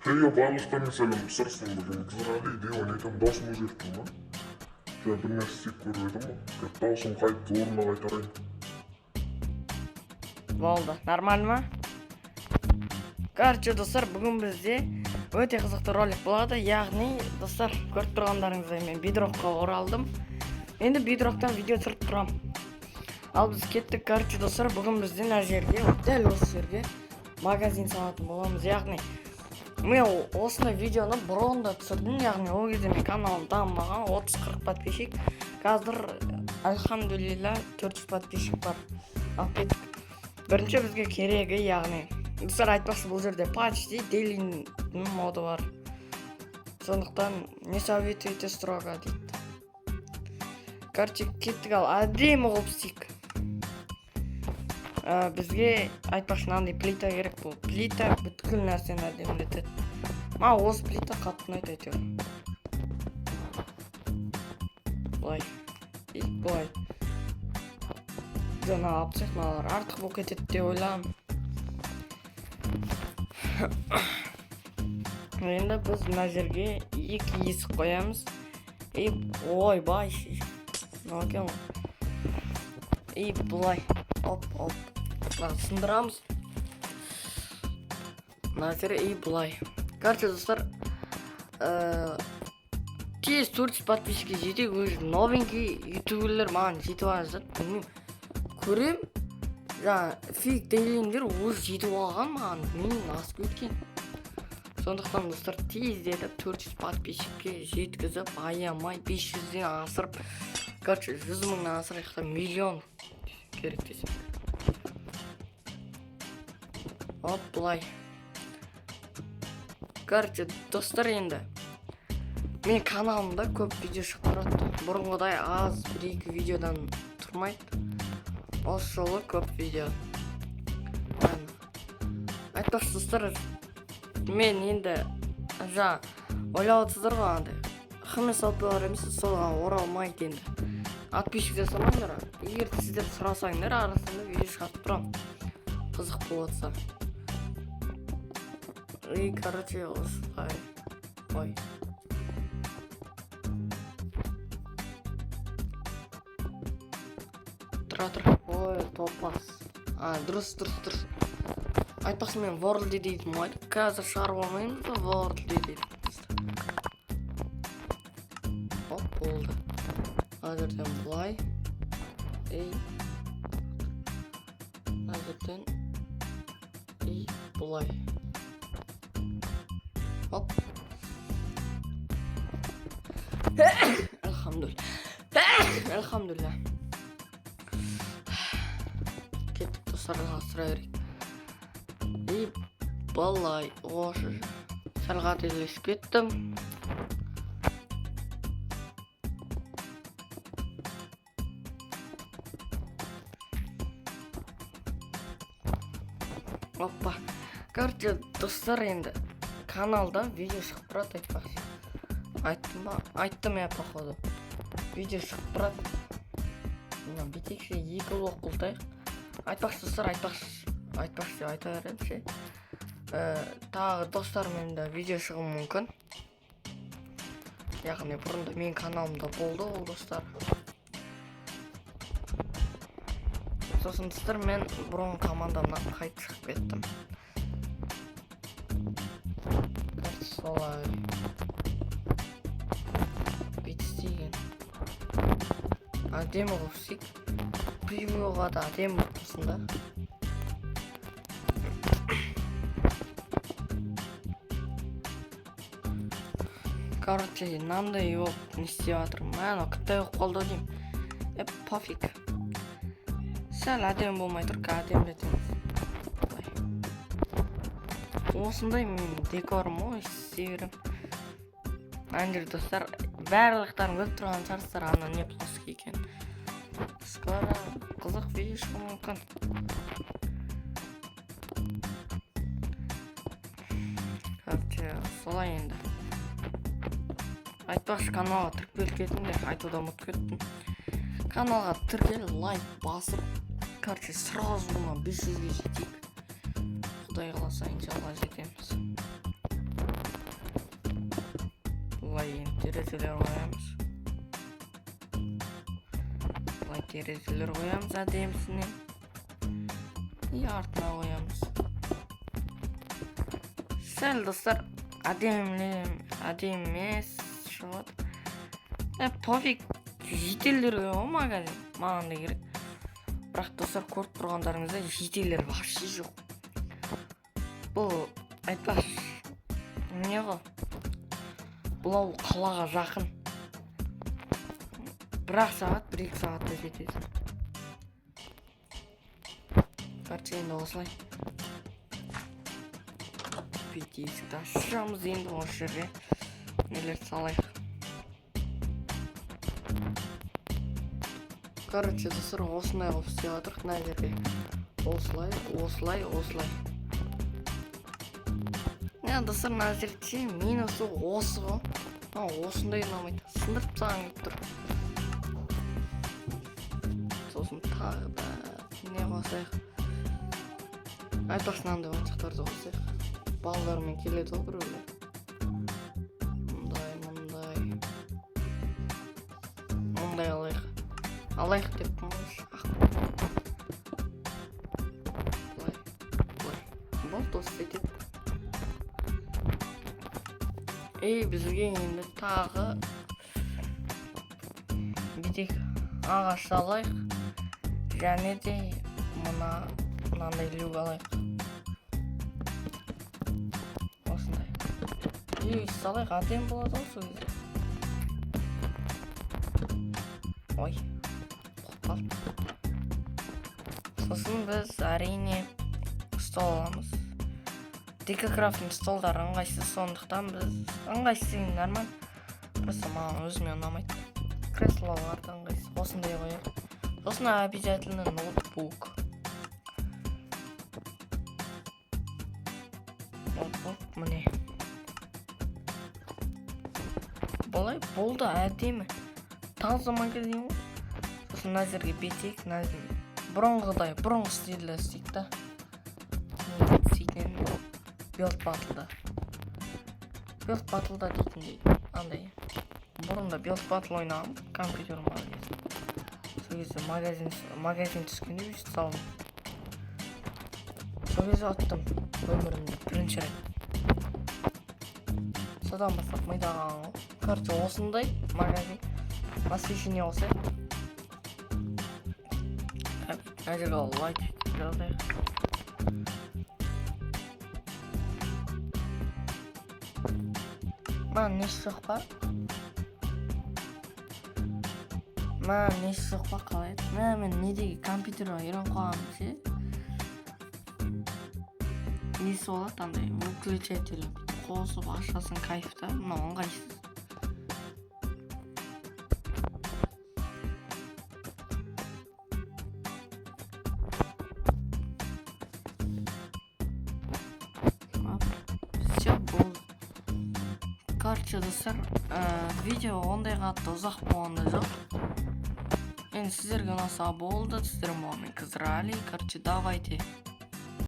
Heyo bарлықтарыңа сәлем сырсын бүгін қызғали деп ойнайтын досым өзгерттім ма? Жаңа бір нәрсе істеп көріп едім ғой. Дауысым қайтты, орнына қайтарайын. Болды, нормально ма? Короче, достар, бүгін бізде өте қызықты ролик болады. Яғни, достар, көріп тұрғандарыңыздай мен Bedrockқа оралдым. Енді Bedrock'тан видео түсіріп тұрам. Ал біз кеттік, короче, достар, бүгін бізде мына жерге, дәл осы жерге магазин салатын боламыз. Яғни, мен осындай видеоны бұрында түсірдім, яғни ол кезде мен каналым дамымаған, 30-40 подписчик. Қазір альхамдулилля 400 подписчик бар. Ал кеттік. Бірінші бізге керегі, яғни достар айтпақшы, бұл жерде почти дейлин моды бар. Сондықтан не советуете строго дейді. Короче, кеттік, ал әдемі қылып істейік. Бізге айтпақшы мынандай плита керек. Бұл плита бүткіл нәрсені әдемілетеді. Ма осы плита қатты ұнайды әйтеуір. Былай. И былай. Жаңа алып тастайық, мыналар артық болып кетеді деп ойлаймын. Енді біз мына жерге екі есік қоямыз. И ойбай. Мынау екен ғой. И былай. Оп. Сындырамыз. Мына жері и былай. Короче, достар, тез 400 подписчикке жетек, өзі новенький ютуберлер маған жетіп алып, білмеймін. Көрем, жаңа фейк дейлиндер өзі жетіп алған маған, менің асып кеткен. Сондықтан, достар, тездетіп 400 подписчикке жеткізіп, аямай 500-ден асырып, короче, 100 мыңнан асырайықта миллион керек десем. Оп, бұлай. Короче, достар, енді мен каналымда көп видео шығып тұрады. Бұрынғыдай аз, 1-2 видеодан тұрмайды. Осы жолы көп видео. Айтпақшы, достар, мен енді жаңа ойлап отырсыздар ғой, андай хмс алпылар емес, соған оралмайды енді. Подписчик жасамаңдар. Егер сіздер сұрасаңдар, арасында видео шығарып тұрам. Қызық болып жатса. И, короче, осылай. Ой. Тұра. Ой, топас. Дұрыс. Айтпақшы, мен World дейтін ғой. Қазір шығарып алмаймын да World дейтін. Оп, болды. Әзірден бұлай. И әзірден и бұлай. Оп. Алхамдулилля. Кеттік, достарға сұра берейік. И бұлай. Ошы. Сәл қателесіп кеттім. Опа. Короче, достар, енді каналда видео шығып тұрады, айтпақшы. Айттым я, походу. Видео шығып тұрады. Бетекше 2 блок құлтайық. Айтпақшы, достар, айтпақшы, айта беремші. Тағы достармен де видео шығу мүмкін. Яғни бұрында мен каналымда болды ол достар. Сосын, достар, мен бұрын командамнан қайт шығып кеттім. Солай. Бет істеген. Әдемі қопсик. Превьюға да әдемі қопсын да. Короче, мынандай болып не істеп жатырмын. Мәні қыттай қойып қалды деймін. Пофиг. Сәл әдемі болмай тұр, әдемілетеміз. Осындай мен декорым ғой, істей берем. Достар, барлықтарын көріп тұрған шығарсыздар, ана не плоский екен. Скоро қызық видео шығуы мүмкін. Короче, солай енді. Айтпақшы, каналға тіркеліп кетіңдер, айтуды ұмытып кеттім. Каналға тіркеліп, лайк басып, короче, сразу 500-ге жетейік. Құдай қаласа, иншалла жетеміз. терезелер қоямыз. Былай терезелер қоямыз әдемісіне. И артына қоямыз. Сәл достар әдемі емес шығады. Пофиг, жетелдер қоямын магазин. Маған да керек. Бірақ достар көріп тұрғандарыңызда жетелер вообще жоқ. Бұл айтпаш не ғой? Бұл ауыл қалаға жақын. 1 сағат, 1-2 сағатта жетеді. Короче, енді осылай. Есікті ашамыз енді осы жерге. Нелерді салайық. Короче, достар, осындай қылып істеп жатырмық мына жерге. Осылай. Достар, мына жерде минусы осы ғой. Осындай ұнамайды. Сындырып тастағым келіп тұр. Сосын тағы да не қосайық. Айтпақшы мынандай ойыншықтарды қосайық. Балалармен келеді ғой біреулер. Мұндай алайық деп қоймайшы. Бұлай. Бұл досы етеді. Бізге енді тағы бетек ағаш алайық. Және де мынандай люк алайық. Осындай. Салайық, әдем болады осы кезде. Ой, құлып. Сосын біз әрине стол аламыз. Декокрафтың столдары ыңғайсыз, сондықтан біз ыңғайсыз деген нормально. Просто маған өзіме ұнамайды. Креслоларды ыңғайсыз. Осындай қояйық. Сосын обязательно ноутбук. Ноутбук міне. Бұлай болды әдемі. Таза магазин ғой. Сосын мына жерге бетек, бұрынғы стильде істейік та. Сөйтен Build Battle'да дейтіндей. Андай. Бұрында Build Battle ойнағым. Компьютер магазин. Сол кезде магазин түскенде өйстіп салдым. Сол кезде аттым өмірімде бірінші рет. Содан бастап мидағы аңыл. Короче, осындай магазин. Освещение болса. Әжеге лайк жазайық. Маған несі жоқ па? Қалай еді? Мен недегі компьютерға үйреніп қалғаным ше. Несі болады андай выключатель қосып ашасын кайфта. Мынау ыңғайсыз. Короче, достар, видео ондай қатты ұзақ болғанда жоқ. Енді сіздерге ұнаса болды, сіздер маған қызырали. Короче, давайте